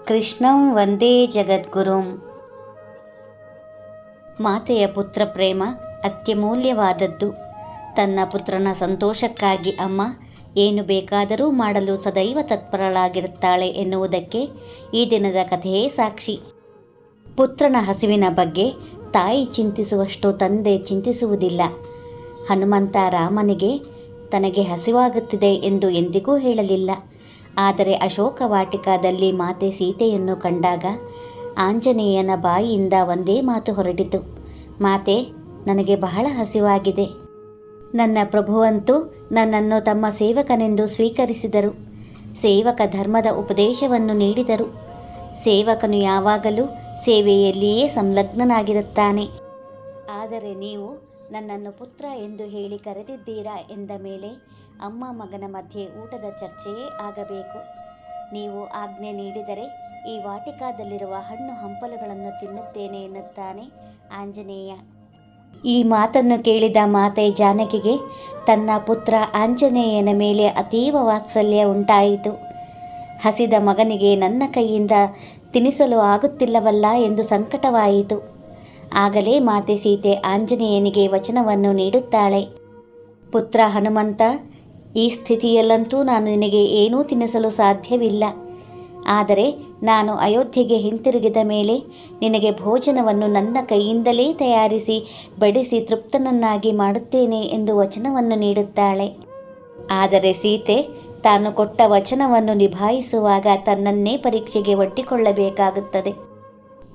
ಕೃಷ್ಣಂ ವಂದೇ ಜಗದ್ಗುರುಂ. ಮಾತೆಯ ಪುತ್ರ ಪ್ರೇಮ ಅತ್ಯಮೂಲ್ಯವಾದದ್ದು. ತನ್ನ ಪುತ್ರನ ಸಂತೋಷಕ್ಕಾಗಿ ಅಮ್ಮ ಏನು ಬೇಕಾದರೂ ಮಾಡಲು ಸದೈವ ತತ್ಪರಳಾಗಿರುತ್ತಾಳೆ ಎನ್ನುವುದಕ್ಕೆ ಈ ದಿನದ ಕಥೆಯೇ ಸಾಕ್ಷಿ. ಪುತ್ರನ ಹಸಿವಿನ ಬಗ್ಗೆ ತಾಯಿ ಚಿಂತಿಸುವಷ್ಟು ತಂದೆ ಚಿಂತಿಸುವುದಿಲ್ಲ. ಹನುಮಂತ ರಾಮನಿಗೆ ತನಗೆ ಹಸಿವಾಗುತ್ತಿದೆ ಎಂದು ಎಂದಿಗೂ ಹೇಳಲಿಲ್ಲ. ಆದರೆ ಅಶೋಕ ವಾಟಿಕಾದಲ್ಲಿ ಮಾತೆ ಸೀತೆಯನ್ನು ಕಂಡಾಗ ಆಂಜನೇಯನ ಬಾಯಿಯಿಂದ ಒಂದೇ ಮಾತು ಹೊರಟಿತು. ಮಾತೆ, ನನಗೆ ಬಹಳ ಹಸಿವಾಗಿದೆ. ನನ್ನ ಪ್ರಭುವಂತೂ ನನ್ನನ್ನು ತಮ್ಮ ಸೇವಕನೆಂದು ಸ್ವೀಕರಿಸಿದರು. ಸೇವಕ ಧರ್ಮದ ಉಪದೇಶವನ್ನು ನೀಡಿದರು. ಸೇವಕನು ಯಾವಾಗಲೂ ಸೇವೆಯಲ್ಲಿಯೇ ಸಂಲಗ್ನನಾಗಿರುತ್ತಾನೆ. ಆದರೆ ನೀವು ನನ್ನನ್ನು ಪುತ್ರ ಎಂದು ಹೇಳಿ ಕರೆದಿದ್ದೀರಾ ಎಂದ ಮೇಲೆ ಅಮ್ಮ ಮಗನ ಮಧ್ಯೆ ಊಟದ ಚರ್ಚೆಯೇ ಆಗಬೇಕು. ನೀವು ಆಜ್ಞೆ ನೀಡಿದರೆ ಈ ವಾಟಿಕಾದಲ್ಲಿರುವ ಹಣ್ಣು ಹಂಪಲುಗಳನ್ನು ತಿನ್ನುತ್ತೇನೆ ಎನ್ನುತ್ತಾನೆ ಆಂಜನೇಯ. ಈ ಮಾತನ್ನು ಕೇಳಿದ ಮಾತೆ ಜಾನಕಿಗೆ ತನ್ನ ಪುತ್ರ ಆಂಜನೇಯನ ಮೇಲೆ ಅತೀವ ವಾತ್ಸಲ್ಯ ಉಂಟಾಯಿತು. ಹಸಿದ ಮಗನಿಗೆ ನನ್ನ ಕೈಯಿಂದ ತಿನ್ನಿಸಲು ಆಗುತ್ತಿಲ್ಲವಲ್ಲ ಎಂದು ಸಂಕಟವಾಯಿತು. ಆಗಲೇ ಮಾತೆ ಸೀತೆ ಆಂಜನೇಯನಿಗೆ ವಚನವನ್ನು ನೀಡುತ್ತಾಳೆ. ಪುತ್ರ ಹನುಮಂತ, ಈ ಸ್ಥಿತಿಯಲ್ಲಂತೂ ನಾನು ನಿನಗೆ ಏನೂ ತಿನ್ನಿಸಲು ಸಾಧ್ಯವಿಲ್ಲ. ಆದರೆ ನಾನು ಅಯೋಧ್ಯೆಗೆ ಹಿಂತಿರುಗಿದ ಮೇಲೆ ನಿನಗೆ ಭೋಜನವನ್ನು ನನ್ನ ಕೈಯಿಂದಲೇ ತಯಾರಿಸಿ ಬಡಿಸಿ ತೃಪ್ತನನ್ನಾಗಿ ಮಾಡುತ್ತೇನೆ ಎಂದು ವಚನವನ್ನು ನೀಡುತ್ತಾಳೆ. ಆದರೆ ಸೀತೆ ತಾನು ಕೊಟ್ಟ ವಚನವನ್ನು ನಿಭಾಯಿಸುವಾಗ ತನ್ನನ್ನೇ ಪರೀಕ್ಷೆಗೆ ಒಡ್ಡಿಕೊಳ್ಳಬೇಕಾಗುತ್ತದೆ.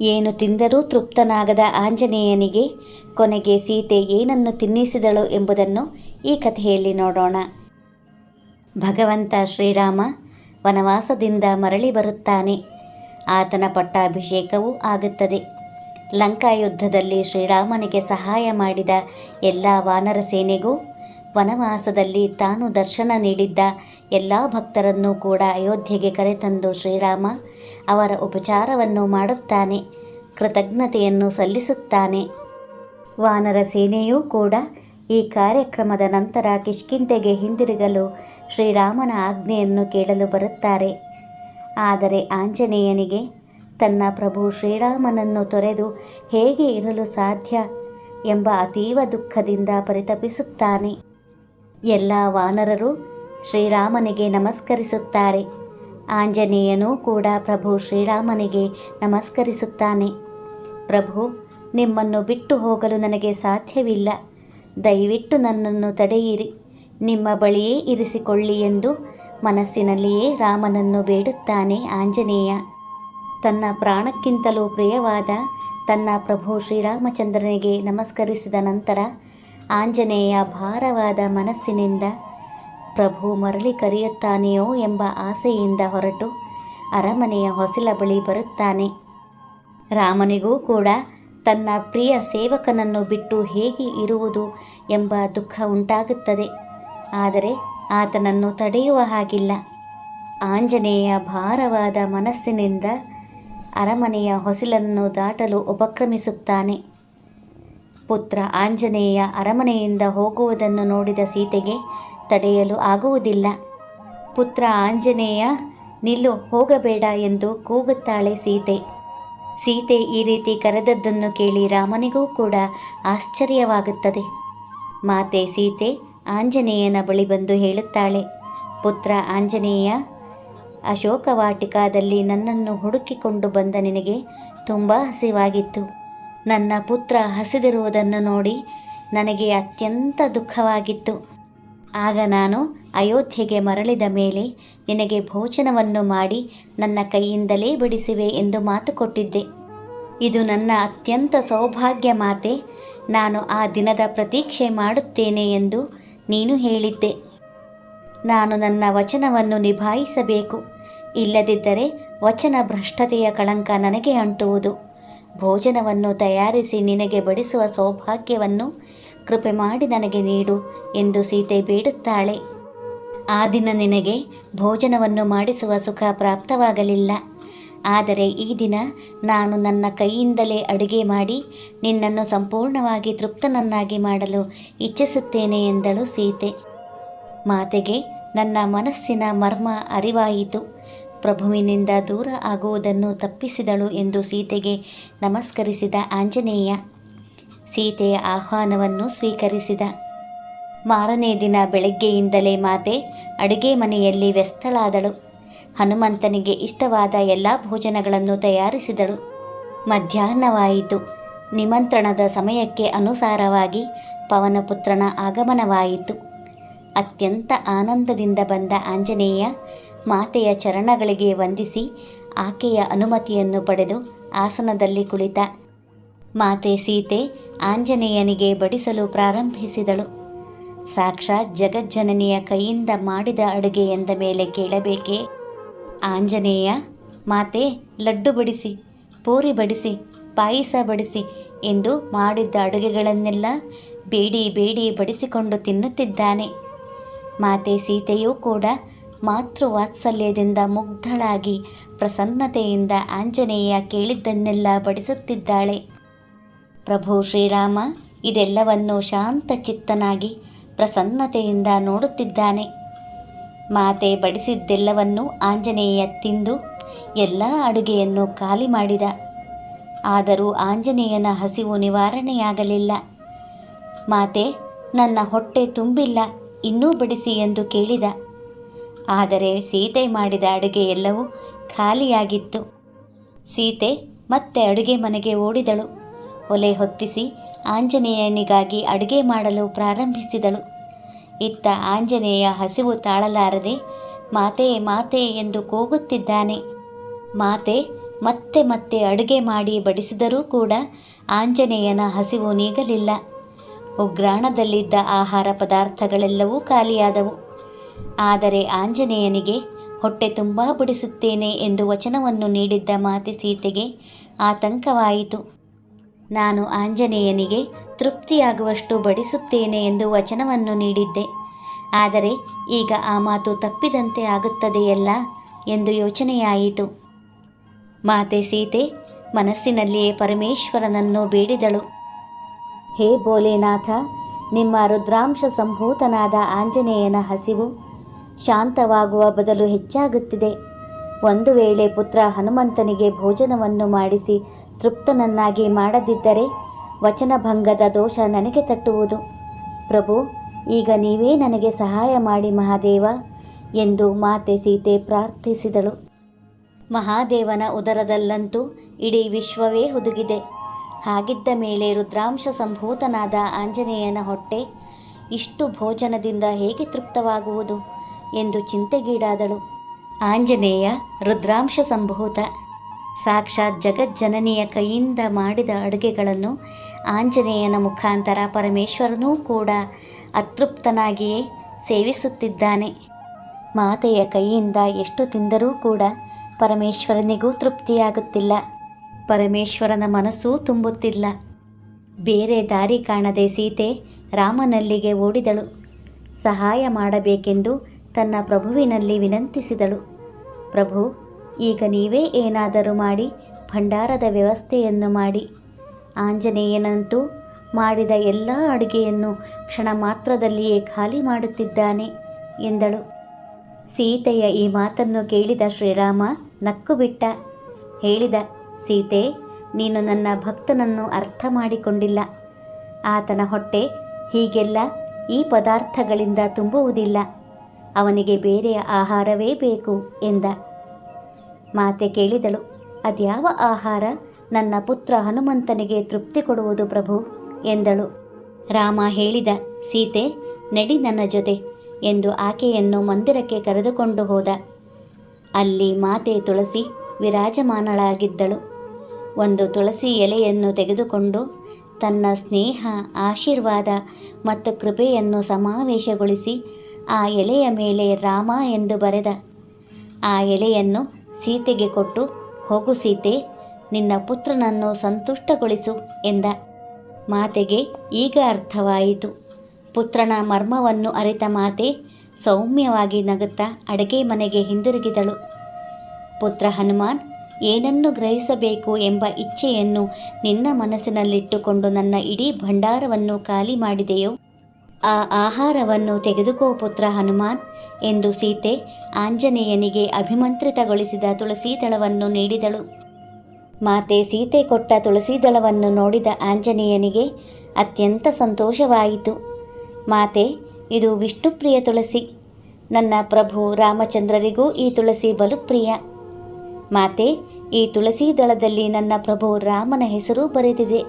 ಏನು ತಿಂದರೂ ತೃಪ್ತನಾಗದ ಆಂಜನೇಯನಿಗೆ ಕೊನೆಗೆ ಸೀತೆ ಏನನ್ನು ತಿನ್ನಿಸಿದಳು ಎಂಬುದನ್ನು ಈ ಕಥೆಯಲ್ಲಿ ನೋಡೋಣ. ಭಗವಂತ ಶ್ರೀರಾಮ ವನವಾಸದಿಂದ ಮರಳಿ ಬರುತ್ತಾನೆ. ಆತನ ಪಟ್ಟಾಭಿಷೇಕವೂ ಆಗುತ್ತದೆ. ಲಂಕಾ ಯುದ್ಧದಲ್ಲಿ ಶ್ರೀರಾಮನಿಗೆ ಸಹಾಯ ಮಾಡಿದ ಎಲ್ಲ ವಾನರ ಸೇನೆಗೂ ವನವಾಸದಲ್ಲಿ ತಾನು ದರ್ಶನ ನೀಡಿದ್ದ ಎಲ್ಲ ಭಕ್ತರನ್ನು ಕೂಡ ಅಯೋಧ್ಯೆಗೆ ಕರೆತಂದು ಶ್ರೀರಾಮ ಅವರ ಉಪಚಾರವನ್ನು ಮಾಡುತ್ತಾನೆ, ಕೃತಜ್ಞತೆಯನ್ನು ಸಲ್ಲಿಸುತ್ತಾನೆ. ವಾನರ ಸೇನೆಯೂ ಕೂಡ ಈ ಕಾರ್ಯಕ್ರಮದ ನಂತರ ಕಿಷ್ಕಿಂಧೆಗೆ ಹಿಂದಿರುಗಲು ಶ್ರೀರಾಮನ ಆಜ್ಞೆಯನ್ನು ಕೇಳಲು ಬರುತ್ತಾರೆ. ಆದರೆ ಆಂಜನೇಯನಿಗೆ ತನ್ನ ಪ್ರಭು ಶ್ರೀರಾಮನನ್ನು ತೊರೆದು ಹೇಗೆ ಇರಲು ಸಾಧ್ಯ ಎಂಬ ಅತೀವ ದುಃಖದಿಂದ ಪರಿತಪಿಸುತ್ತಾನೆ. ಎಲ್ಲ ವಾನರರು ಶ್ರೀರಾಮನಿಗೆ ನಮಸ್ಕರಿಸುತ್ತಾರೆ. ಆಂಜನೇಯನೂ ಕೂಡ ಪ್ರಭು ಶ್ರೀರಾಮನಿಗೆ ನಮಸ್ಕರಿಸುತ್ತಾನೆ. ಪ್ರಭು, ನಿಮ್ಮನ್ನು ಬಿಟ್ಟು ಹೋಗಲು ನನಗೆ ಸಾಧ್ಯವಿಲ್ಲ. ದಯವಿಟ್ಟು ನನ್ನನ್ನು ತಡೆಯಿರಿ, ನಿಮ್ಮ ಬಳಿಯೇ ಇರಿಸಿಕೊಳ್ಳಿ ಎಂದು ಮನಸ್ಸಿನಲ್ಲಿಯೇ ರಾಮನನ್ನು ಬೇಡುತ್ತಾನೆ ಆಂಜನೇಯ. ತನ್ನ ಪ್ರಾಣಕ್ಕಿಂತಲೂ ಪ್ರಿಯವಾದ ತನ್ನ ಪ್ರಭು ಶ್ರೀರಾಮಚಂದ್ರನಿಗೆ ನಮಸ್ಕರಿಸಿದ ನಂತರ ಆಂಜನೇಯ ಭಾರವಾದ ಮನಸ್ಸಿನಿಂದ ಪ್ರಭು ಮರಳಿ ಕರೆಯುತ್ತಾನೆಯೋ ಎಂಬ ಆಸೆಯಿಂದ ಹೊರಟು ಅರಮನೆಯ ಹೊಸಿಲ ಬಳಿ ಬರುತ್ತಾನೆ. ರಾಮನಿಗೂ ಕೂಡ ತನ್ನ ಪ್ರಿಯ ಸೇವಕನನ್ನು ಬಿಟ್ಟು ಹೇಗೆ ಇರುವುದು ಎಂಬ ದುಃಖ ಉಂಟಾಗುತ್ತದೆ. ಆದರೆ ಆತನನ್ನು ತಡೆಯುವ ಹಾಗಿಲ್ಲ. ಆಂಜನೇಯ ಭಾರವಾದ ಮನಸ್ಸಿನಿಂದ ಅರಮನೆಯ ಹೊಸಿಲನ್ನು ದಾಟಲು ಉಪಕ್ರಮಿಸುತ್ತಾನೆ. ಪುತ್ರ ಆಂಜನೇಯ ಅರಮನೆಯಿಂದ ಹೋಗುವುದನ್ನು ನೋಡಿದ ಸೀತೆಗೆ ತಡೆಯಲು ಆಗುವುದಿಲ್ಲ. ಪುತ್ರ ಆಂಜನೇಯ, ನಿಲ್ಲು, ಹೋಗಬೇಡ ಎಂದು ಕೂಗುತ್ತಾಳೆ ಸೀತೆ. ಸೀತೆ ಈ ರೀತಿ ಕರೆದದ್ದನ್ನು ಕೇಳಿ ರಾಮನಿಗೂ ಕೂಡ ಆಶ್ಚರ್ಯವಾಗುತ್ತದೆ. ಮಾತೆ ಸೀತೆ ಆಂಜನೇಯನ ಬಳಿ ಬಂದು ಹೇಳುತ್ತಾಳೆ, ಪುತ್ರ ಆಂಜನೇಯ, ಅಶೋಕ ವಾಟಿಕಾದಲ್ಲಿ ನನ್ನನ್ನು ಹುಡುಕಿಕೊಂಡು ಬಂದ ನಿನಗೆ ತುಂಬ ಹಸಿವಾಗಿತ್ತು. ನನ್ನ ಪುತ್ರ ಹಸಿದಿರುವುದನ್ನು ನೋಡಿ ನನಗೆ ಅತ್ಯಂತ ದುಃಖವಾಗಿತ್ತು. ಆಗ ನಾನು ಅಯೋಧ್ಯೆಗೆ ಮರಳಿದ ಮೇಲೆ ನಿನಗೆ ಭೋಜನವನ್ನು ಮಾಡಿ ನನ್ನ ಕೈಯಿಂದಲೇ ಬಡಿಸುವೆ ಎಂದು ಮಾತು ಕೊಟ್ಟಿದ್ದೆ. ಇದು ನನ್ನ ಅತ್ಯಂತ ಸೌಭಾಗ್ಯ ಮಾತೆ. ನಾನು ಆ ದಿನದ ಪ್ರತೀಕ್ಷೆ ಮಾಡುತ್ತೇನೆ ಎಂದು ನೀನು ಹೇಳಿದ್ದೆ. ನಾನು ನನ್ನ ವಚನವನ್ನು ನಿಭಾಯಿಸಬೇಕು. ಇಲ್ಲದಿದ್ದರೆ ವಚನ ಭ್ರಷ್ಟತೆಯ ಕಳಂಕ ನನಗೆ ಅಂಟುವುದು. ಭೋಜನವನ್ನು ತಯಾರಿಸಿ ನಿನಗೆ ಬಡಿಸುವ ಸೌಭಾಗ್ಯವನ್ನು ಕೃಪೆ ಮಾಡಿ ನನಗೆ ನೀಡು ಎಂದು ಸೀತೆ ಬೇಡುತ್ತಾಳೆ. ಆ ದಿನ ನಿನಗೆ ಭೋಜನವನ್ನು ಮಾಡಿಸುವ ಸುಖ ಪ್ರಾಪ್ತವಾಗಲಿಲ್ಲ. ಆದರೆ ಈ ದಿನ ನಾನು ನನ್ನ ಕೈಯಿಂದಲೇ ಅಡುಗೆ ಮಾಡಿ ನಿನ್ನನ್ನು ಸಂಪೂರ್ಣವಾಗಿ ತೃಪ್ತನನ್ನಾಗಿ ಮಾಡಲು ಇಚ್ಛಿಸುತ್ತೇನೆ ಎಂದಳು ಸೀತೆ. ಮಾತೆಗೆ ನನ್ನ ಮನಸ್ಸಿನ ಮರ್ಮ ಅರಿವಾಯಿತು. ಪ್ರಭುವಿನಿಂದ ದೂರ ಆಗುವುದನ್ನು ತಪ್ಪಿಸಿದಳು ಎಂದು ಸೀತೆಗೆ ನಮಸ್ಕರಿಸಿದ ಆಂಜನೇಯ ಸೀತೆಯ ಆಹ್ವಾನವನ್ನು ಸ್ವೀಕರಿಸಿದ. ಮಾರನೇ ದಿನ ಬೆಳಗ್ಗೆಯಿಂದಲೇ ಮಾತೆ ಅಡುಗೆ ಮನೆಯಲ್ಲಿ ವ್ಯಸ್ತಳಾದಳು. ಹನುಮಂತನಿಗೆ ಇಷ್ಟವಾದ ಎಲ್ಲ ಭೋಜನಗಳನ್ನು ತಯಾರಿಸಿದಳು. ಮಧ್ಯಾಹ್ನವಾಯಿತು. ನಿಮಂತ್ರಣದ ಸಮಯಕ್ಕೆ ಅನುಸಾರವಾಗಿ ಪವನಪುತ್ರನ ಆಗಮನವಾಯಿತು. ಅತ್ಯಂತ ಆನಂದದಿಂದ ಬಂದ ಆಂಜನೇಯ ಮಾತೆಯ ಚರಣಗಳಿಗೆ ವಂದಿಸಿ ಆಕೆಯ ಅನುಮತಿಯನ್ನು ಪಡೆದು ಆಸನದಲ್ಲಿ ಕುಳಿತ. ಮಾತೆ ಸೀತೆ ಆಂಜನೇಯನಿಗೆ ಬಡಿಸಲು ಪ್ರಾರಂಭಿಸಿದಳು. ಸಾಕ್ಷಾತ್ ಜಗಜ್ಜನನಿಯ ಕೈಯಿಂದ ಮಾಡಿದ ಅಡುಗೆ ಎಂದ ಮೇಲೆ ಕೇಳಬೇಕೇ? ಆಂಜನೇಯ, ಮಾತೆ ಲಡ್ಡು ಬಡಿಸಿ, ಪೂರಿ ಬಡಿಸಿ, ಪಾಯಸ ಬಡಿಸಿ ಎಂದು ಮಾಡಿದ್ದ ಅಡುಗೆಗಳನ್ನೆಲ್ಲ ಬೇಡಿ ಬೇಡಿ ಬಡಿಸಿಕೊಂಡು ತಿನ್ನುತ್ತಿದ್ದಾನೆ. ಮಾತೆ ಸೀತೆಯೂ ಕೂಡ ಮಾತೃವಾತ್ಸಲ್ಯದಿಂದ ಮುಗ್ಧಳಾಗಿ ಪ್ರಸನ್ನತೆಯಿಂದ ಆಂಜನೇಯ ಕೇಳಿದ್ದನ್ನೆಲ್ಲ ಬಡಿಸುತ್ತಿದ್ದಾಳೆ. ಪ್ರಭು ಶ್ರೀರಾಮ ಇದೆಲ್ಲವನ್ನು ಶಾಂತಚಿತ್ತನಾಗಿ ಪ್ರಸನ್ನತೆಯಿಂದ ನೋಡುತ್ತಿದ್ದಾನೆ. ಮಾತೆ ಬಡಿಸಿದ್ದೆಲ್ಲವನ್ನೂ ಆಂಜನೇಯ ತಿಂದು ಎಲ್ಲ ಅಡುಗೆಯನ್ನು ಖಾಲಿ ಮಾಡಿದ. ಆದರೂ ಆಂಜನೇಯನ ಹಸಿವು ನಿವಾರಣೆಯಾಗಲಿಲ್ಲ. ಮಾತೆ, ನನ್ನ ಹೊಟ್ಟೆ ತುಂಬಿಲ್ಲ, ಇನ್ನೂ ಬಡಿಸಿ ಎಂದು ಕೇಳಿದ. ಆದರೆ ಸೀತೆ ಮಾಡಿದ ಅಡುಗೆ ಎಲ್ಲವೂ ಖಾಲಿಯಾಗಿತ್ತು. ಸೀತೆ ಮತ್ತೆ ಅಡುಗೆ ಮನೆಗೆ ಓಡಿದಳು. ಒಲೆ ಹೊತ್ತಿಸಿ ಆಂಜನೇಯನಿಗಾಗಿ ಅಡುಗೆ ಮಾಡಲು ಪ್ರಾರಂಭಿಸಿದಳು. ಇತ್ತ ಆಂಜನೇಯ ಹಸಿವು ತಾಳಲಾರದೆ ಮಾತೆ ಮಾತೆ ಎಂದು ಕೂಗುತ್ತಿದ್ದಾನೆ. ಮಾತೆ ಮತ್ತೆ ಮತ್ತೆ ಅಡುಗೆ ಮಾಡಿ ಬಡಿಸಿದರೂ ಕೂಡ ಆಂಜನೇಯನ ಹಸಿವು ನೀಗಲಿಲ್ಲ. ಉಗ್ರಾಣದಲ್ಲಿದ್ದ ಆಹಾರ ಪದಾರ್ಥಗಳೆಲ್ಲವೂ ಖಾಲಿಯಾದವು. ಆದರೆ ಆಂಜನೇಯನಿಗೆ ಹೊಟ್ಟೆ ತುಂಬ ಬಡಿಸುತ್ತೇನೆ ಎಂದು ವಚನವನ್ನು ನೀಡಿದ್ದ ಮಾತೆ ಸೀತೆಗೆ ಆತಂಕವಾಯಿತು. ನಾನು ಆಂಜನೇಯನಿಗೆ ತೃಪ್ತಿಯಾಗುವಷ್ಟು ಬಡಿಸುತ್ತೇನೆ ಎಂದು ವಚನವನ್ನು ನೀಡಿದ್ದೆ. ಆದರೆ ಈಗ ಆ ಮಾತು ತಪ್ಪಿದಂತೆ ಆಗುತ್ತದೆಯಲ್ಲ ಎಂದು ಯೋಚನೆಯಾಯಿತು. ಮಾತೆ ಸೀತೆ ಮನಸ್ಸಿನಲ್ಲಿಯೇ ಪರಮೇಶ್ವರನನ್ನು ಬೇಡಿದಳು. ಹೇ ಭೋಲೆನಾಥ, ನಿಮ್ಮ ರುದ್ರಾಂಶ ಸಂಭೂತನಾದ ಆಂಜನೇಯನ ಹಸಿವು ಶಾಂತವಾಗುವ ಬದಲು ಹೆಚ್ಚಾಗುತ್ತಿದೆ. ಒಂದು ವೇಳೆ ಪುತ್ರ ಹನುಮಂತನಿಗೆ ಭೋಜನವನ್ನು ಮಾಡಿಸಿ ತೃಪ್ತನನ್ನಾಗಿ ಮಾಡದಿದ್ದರೆ ವಚನಭಂಗದ ದೋಷ ನನಗೆ ತಟ್ಟುವುದು. ಪ್ರಭು, ಈಗ ನೀವೇ ನನಗೆ ಸಹಾಯ ಮಾಡಿ ಮಹಾದೇವ ಎಂದು ಮಾತೆ ಸೀತೆ ಪ್ರಾರ್ಥಿಸಿದಳು. ಮಹಾದೇವನ ಉದರದಲ್ಲಂತೂ ಇಡೀ ವಿಶ್ವವೇ ಹುದುಗಿದೆ. ಹಾಗಿದ್ದ ಮೇಲೆ ರುದ್ರಾಂಶ ಸಂಭೂತನಾದ ಆಂಜನೇಯನ ಹೊಟ್ಟೆ ಇಷ್ಟು ಭೋಜನದಿಂದ ಹೇಗೆ ತೃಪ್ತವಾಗುವುದು ಎಂದು ಚಿಂತೆಗೀಡಾದಳು. ಆಂಜನೇಯ ರುದ್ರಾಂಶ ಸಂಭೂತ. ಸಾಕ್ಷಾತ್ ಜಗಜ್ಜನನಿಯ ಕೈಯಿಂದ ಮಾಡಿದ ಅಡುಗೆಗಳನ್ನು ಆಂಜನೇಯನ ಮುಖಾಂತರ ಪರಮೇಶ್ವರನೂ ಕೂಡ ಅತೃಪ್ತನಾಗಿಯೇ ಸೇವಿಸುತ್ತಿದ್ದಾನೆ. ಮಾತೆಯ ಕೈಯಿಂದ ಎಷ್ಟು ತಿಂದರೂ ಕೂಡ ಪರಮೇಶ್ವರನಿಗೂ ತೃಪ್ತಿಯಾಗುತ್ತಿಲ್ಲ. ಪರಮೇಶ್ವರನ ಮನಸ್ಸೂ ತುಂಬುತ್ತಿಲ್ಲ. ಬೇರೆ ದಾರಿ ಕಾಣದೆ ಸೀತೆ ರಾಮನಲ್ಲಿಗೆ ಓಡಿದಳು. ಸಹಾಯ ಮಾಡಬೇಕೆಂದು ತನ್ನ ಪ್ರಭುವಿನಲ್ಲಿ ವಿನಂತಿಸಿದಳು. ಪ್ರಭು, ಈಗ ನೀವೇ ಏನಾದರೂ ಮಾಡಿ ಭಂಡಾರದ ವ್ಯವಸ್ಥೆಯನ್ನು ಮಾಡಿ. ಆಂಜನೇಯನಂತೂ ಮಾಡಿದ ಎಲ್ಲ ಅಡುಗೆಯನ್ನು ಕ್ಷಣ ಮಾತ್ರದಲ್ಲಿಯೇ ಖಾಲಿ ಮಾಡುತ್ತಿದ್ದಾನೆ ಎಂದಳು. ಸೀತೆಯ ಈ ಮಾತನ್ನು ಕೇಳಿದ ಶ್ರೀರಾಮ ನಕ್ಕು ಬಿಟ್ಟ. ಹೇಳಿದ, ಸೀತೆ, ನೀನು ನನ್ನ ಭಕ್ತನನ್ನು ಅರ್ಥ ಮಾಡಿಕೊಂಡಿಲ್ಲ. ಆತನ ಹೊಟ್ಟೆ ಹೀಗೆಲ್ಲ ಈ ಪದಾರ್ಥಗಳಿಂದ ತುಂಬುವುದಿಲ್ಲ. ಅವನಿಗೆ ಬೇರೆಯ ಆಹಾರವೇ ಬೇಕು ಎಂದ. ಮಾತೆ ಕೇಳಿದಳು, ಅದ್ಯಾವ ಆಹಾರ ನನ್ನ ಪುತ್ರ ಹನುಮಂತನಿಗೆ ತೃಪ್ತಿ ಕೊಡುವುದು ಪ್ರಭು ಎಂದಳು. ರಾಮ ಹೇಳಿದ, ಸೀತೆ ನಡಿ ನನ್ನ ಜೊತೆ ಎಂದು ಆಕೆಯನ್ನು ಮಂದಿರಕ್ಕೆ ಕರೆದುಕೊಂಡು ಹೋದ. ಅಲ್ಲಿ ಮಾತೆ ತುಳಸಿ ವಿರಾಜಮಾನಳಾಗಿದ್ದಳು. ಒಂದು ತುಳಸಿ ಎಲೆಯನ್ನು ತೆಗೆದುಕೊಂಡು ತನ್ನ ಸ್ನೇಹ, ಆಶೀರ್ವಾದ ಮತ್ತು ಕೃಪೆಯನ್ನು ಸಮಾವೇಶಗೊಳಿಸಿ ಆ ಎಲೆಯ ಮೇಲೆ ರಾಮ ಎಂದು ಬರೆದ. ಆ ಎಲೆಯನ್ನು ಸೀತೆಗೆ ಕೊಟ್ಟು, ಹೋಗು ಸೀತೆ, ನಿನ್ನ ಪುತ್ರನನ್ನು ಸಂತುಷ್ಟಗೊಳಿಸು ಎಂದ. ಮಾತೆಗೆ ಈಗ ಅರ್ಥವಾಯಿತು. ಪುತ್ರನ ಮರ್ಮವನ್ನು ಅರಿತ ಮಾತೆ ಸೌಮ್ಯವಾಗಿ ನಗುತ್ತಾ ಅಡುಗೆ ಮನೆಗೆ ಹಿಂದಿರುಗಿದಳು. ಪುತ್ರ ಹನುಮಾನ್, ಏನನ್ನು ಗ್ರಹಿಸಬೇಕು ಎಂಬ ಇಚ್ಛೆಯನ್ನು ನಿನ್ನ ಮನಸ್ಸಿನಲ್ಲಿಟ್ಟುಕೊಂಡು ನನ್ನ ಇಡೀ ಭಂಡಾರವನ್ನು ಖಾಲಿ ಮಾಡಿದೆಯೋ ಆ ಆಹಾರವನ್ನು ತೆಗೆದುಕೋ ಪುತ್ರ ಹನುಮಾನ್ ಎಂದು ಸೀತೆ ಆಂಜನೇಯನಿಗೆ ಅಭಿಮಂತ್ರಿತಗೊಳಿಸಿದ ತುಳಸಿ ದಳವನ್ನು ನೀಡಿದಳು. ಮಾತೆ ಸೀತೆ ಕೊಟ್ಟ ತುಳಸಿ ದಳವನ್ನು ನೋಡಿದ ಆಂಜನೇಯನಿಗೆ ಅತ್ಯಂತ ಸಂತೋಷವಾಯಿತು. ಮಾತೆ, ಇದು ವಿಷ್ಣುಪ್ರಿಯ ತುಳಸಿ. ನನ್ನ ಪ್ರಭು ರಾಮಚಂದ್ರರಿಗೂ ಈ ತುಳಸಿ ಬಲು ಪ್ರಿಯ. ಮಾತೆ, ಈ ತುಳಸಿ ದಳದಲ್ಲಿ ನನ್ನ ಪ್ರಭು ರಾಮನ ಹೆಸರು ಬರೆದಿದೆ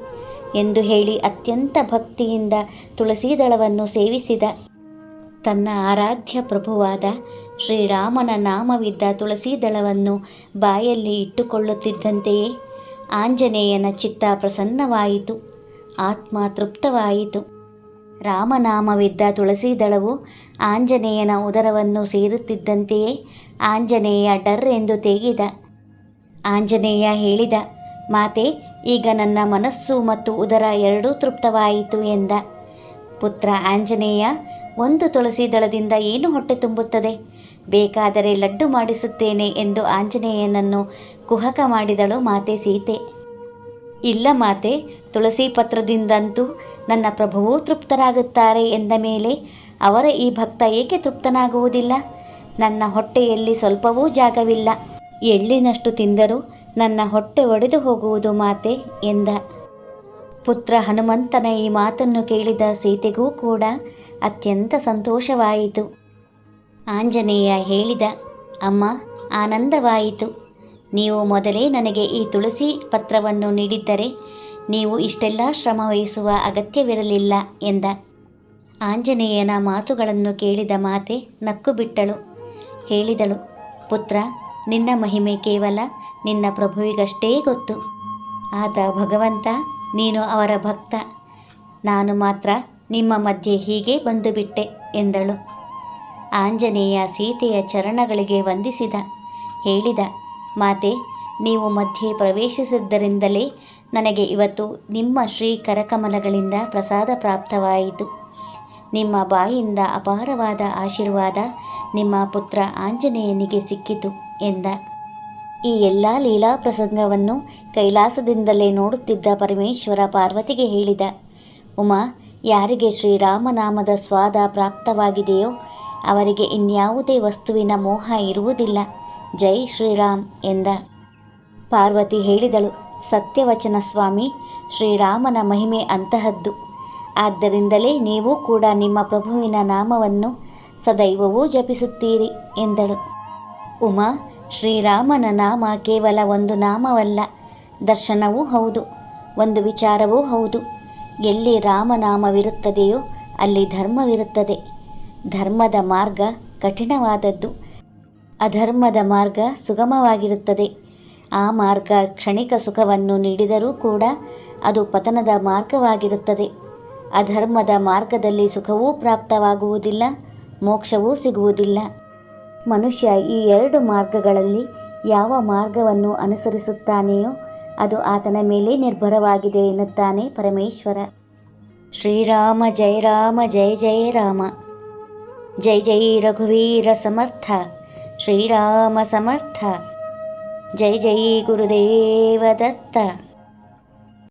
ಎಂದು ಹೇಳಿ ಅತ್ಯಂತ ಭಕ್ತಿಯಿಂದ ತುಳಸಿ ದಳವನ್ನು ಸೇವಿಸಿದ. ತನ್ನ ಆರಾಧ್ಯ ಪ್ರಭುವಾದ ಶ್ರೀರಾಮನ ನಾಮವಿದ್ದ ತುಳಸಿ ದಳವನ್ನು ಬಾಯಲ್ಲಿ ಇಟ್ಟುಕೊಳ್ಳುತ್ತಿದ್ದಂತೆಯೇ ಆಂಜನೇಯನ ಚಿತ್ತ ಪ್ರಸನ್ನವಾಯಿತು, ಆತ್ಮ ತೃಪ್ತವಾಯಿತು. ರಾಮನಾಮವಿದ್ದ ತುಳಸಿ ದಳವು ಆಂಜನೇಯನ ಉದರವನ್ನು ಸೇರುತ್ತಿದ್ದಂತೆಯೇ ಆಂಜನೇಯ ಡರ್ ಎಂದು ತೇಗಿದ. ಆಂಜನೇಯ ಹೇಳಿದ, ಮಾತೆ, ಈಗ ನನ್ನ ಮನಸ್ಸು ಮತ್ತು ಉದರ ಎರಡೂ ತೃಪ್ತವಾಯಿತು ಎಂದ. ಪುತ್ರ ಆಂಜನೇಯ, ಒಂದು ತುಳಸಿ ದಳದಿಂದ ಏನು ಹೊಟ್ಟೆ ತುಂಬುತ್ತದೆ? ಬೇಕಾದರೆ ಲಡ್ಡು ಮಾಡಿಸುತ್ತೇನೆ ಎಂದು ಆಂಜನೇಯನನ್ನು ಕುಹಕ ಮಾಡಿದಳು ಮಾತೆ ಸೀತೆ. ಇಲ್ಲ ಮಾತೆ, ತುಳಸಿ ಪತ್ರದಿಂದಂತೂ ನನ್ನ ಪ್ರಭುವೂ ತೃಪ್ತರಾಗುತ್ತಾರೆ ಎಂದ ಮೇಲೆ ಅವರ ಈ ಭಕ್ತ ಏಕೆ ತೃಪ್ತನಾಗುವುದಿಲ್ಲ? ನನ್ನ ಹೊಟ್ಟೆಯಲ್ಲಿ ಸ್ವಲ್ಪವೂ ಜಾಗವಿಲ್ಲ. ಎಳ್ಳಿನಷ್ಟು ತಿಂದರೂ ನನ್ನ ಹೊಟ್ಟೆ ಒಡೆದು ಹೋಗುವುದು ಮಾತೆ ಎಂದ. ಪುತ್ರ ಹನುಮಂತನ ಈ ಮಾತನ್ನು ಕೇಳಿದ ಸೀತೆಗೂ ಕೂಡ ಅತ್ಯಂತ ಸಂತೋಷವಾಯಿತು. ಆಂಜನೇಯ ಹೇಳಿದ, ಅಮ್ಮ, ಆನಂದವಾಯಿತು. ನೀವು ಮೊದಲೇ ನನಗೆ ಈ ತುಳಸಿ ಪತ್ರವನ್ನು ನೀಡಿದ್ದರೆ ನೀವು ಇಷ್ಟೆಲ್ಲ ಶ್ರಮ ವಹಿಸುವ ಅಗತ್ಯವಿರಲಿಲ್ಲ ಎಂದ. ಆಂಜನೇಯನ ಮಾತುಗಳನ್ನು ಕೇಳಿದ ಮಾತೆ ನಕ್ಕು ಬಿಟ್ಟಳು. ಹೇಳಿದಳು, ಪುತ್ರ, ನಿನ್ನ ಮಹಿಮೆ ಕೇವಲ ನಿನ್ನ ಪ್ರಭುವಿಗಷ್ಟೇ ಗೊತ್ತು. ಆತ ಭಗವಂತ, ನೀನು ಅವರ ಭಕ್ತ. ನಾನು ಮಾತ್ರ ನಿಮ್ಮ ಮಧ್ಯೆ ಹೀಗೆ ಬಂದು ಬಿಟ್ಟೆ ಎಂದಳು. ಆಂಜನೇಯ ಸೀತೆಯ ಚರಣಗಳಿಗೆ ವಂದಿಸಿದ. ಹೇಳಿದ, ಮಾತೆ, ನೀವು ಮಧ್ಯೆ ಪ್ರವೇಶಿಸಿದ್ದರಿಂದಲೇ ನನಗೆ ಇವತ್ತು ನಿಮ್ಮ ಶ್ರೀ ಕರಕಮಲಗಳಿಂದ ಪ್ರಸಾದ ಪ್ರಾಪ್ತವಾಯಿತು. ನಿಮ್ಮ ಬಾಯಿಂದ ಅಪಾರವಾದ ಆಶೀರ್ವಾದ ನಿಮ್ಮ ಪುತ್ರ ಆಂಜನೇಯನಿಗೆ ಸಿಕ್ಕಿತು ಎಂದ. ಈ ಎಲ್ಲ ಲೀಲಾ ಪ್ರಸಂಗವನ್ನು ಕೈಲಾಸದಿಂದಲೇ ನೋಡುತ್ತಿದ್ದ ಪರಮೇಶ್ವರ ಪಾರ್ವತಿಗೆ ಹೇಳಿದ, ಉಮಾ, ಯಾರಿಗೆ ಶ್ರೀರಾಮನಾಮದ ಸ್ವಾದ ಪ್ರಾಪ್ತವಾಗಿದೆಯೋ ಅವರಿಗೆ ಇನ್ಯಾವುದೇ ವಸ್ತುವಿನ ಮೋಹ ಇರುವುದಿಲ್ಲ. ಜೈ ಶ್ರೀರಾಮ್ ಎಂದ. ಪಾರ್ವತಿ ಹೇಳಿದಳು, ಸತ್ಯವಚನ ಸ್ವಾಮಿ, ಶ್ರೀರಾಮನ ಮಹಿಮೆ ಅಂತಹದ್ದು. ಆದ್ದರಿಂದಲೇ ನೀವು ಕೂಡ ನಿಮ್ಮ ಪ್ರಭುವಿನ ನಾಮವನ್ನು ಸದೈವವೂ ಜಪಿಸುತ್ತೀರಿ ಎಂದಳು. ಉಮಾ, ಶ್ರೀರಾಮನ ನಾಮ ಕೇವಲ ಒಂದು ನಾಮವಲ್ಲ, ದರ್ಶನವೂ ಹೌದು, ಒಂದು ವಿಚಾರವೂ ಹೌದು. ಎಲ್ಲಿ ರಾಮನಾಮವಿರುತ್ತದೆಯೋ ಅಲ್ಲಿ ಧರ್ಮವಿರುತ್ತದೆ. ಧರ್ಮದ ಮಾರ್ಗ ಕಠಿಣವಾದದ್ದು, ಅಧರ್ಮದ ಮಾರ್ಗ ಸುಗಮವಾಗಿರುತ್ತದೆ. ಆ ಮಾರ್ಗ ಕ್ಷಣಿಕ ಸುಖವನ್ನು ನೀಡಿದರೂ ಕೂಡ ಅದು ಪತನದ ಮಾರ್ಗವಾಗಿರುತ್ತದೆ. ಅಧರ್ಮದ ಮಾರ್ಗದಲ್ಲಿ ಸುಖವೂ ಪ್ರಾಪ್ತವಾಗುವುದಿಲ್ಲ, ಮೋಕ್ಷವೂ ಸಿಗುವುದಿಲ್ಲ. ಮನುಷ್ಯ ಈ ಎರಡು ಮಾರ್ಗಗಳಲ್ಲಿ ಯಾವ ಮಾರ್ಗವನ್ನು ಅನುಸರಿಸುತ್ತಾನೆಯೋ ಅದು ಆತನ ಮೇಲೆ ನಿರ್ಭರವಾಗಿದೆ ಎನ್ನುತ್ತಾನೆ ಪರಮೇಶ್ವರ. ಶ್ರೀರಾಮ ಜಯ ರಾಮ ಜಯ ಜಯ ರಾಮ. ಜೈ ಜೈ ರಘುವೀರ ಸಮರ್ಥ. ಶ್ರೀರಾಮ ಸಮರ್ಥ. ಜೈ ಜೈ ಗುರುದೇವ ದತ್ತ.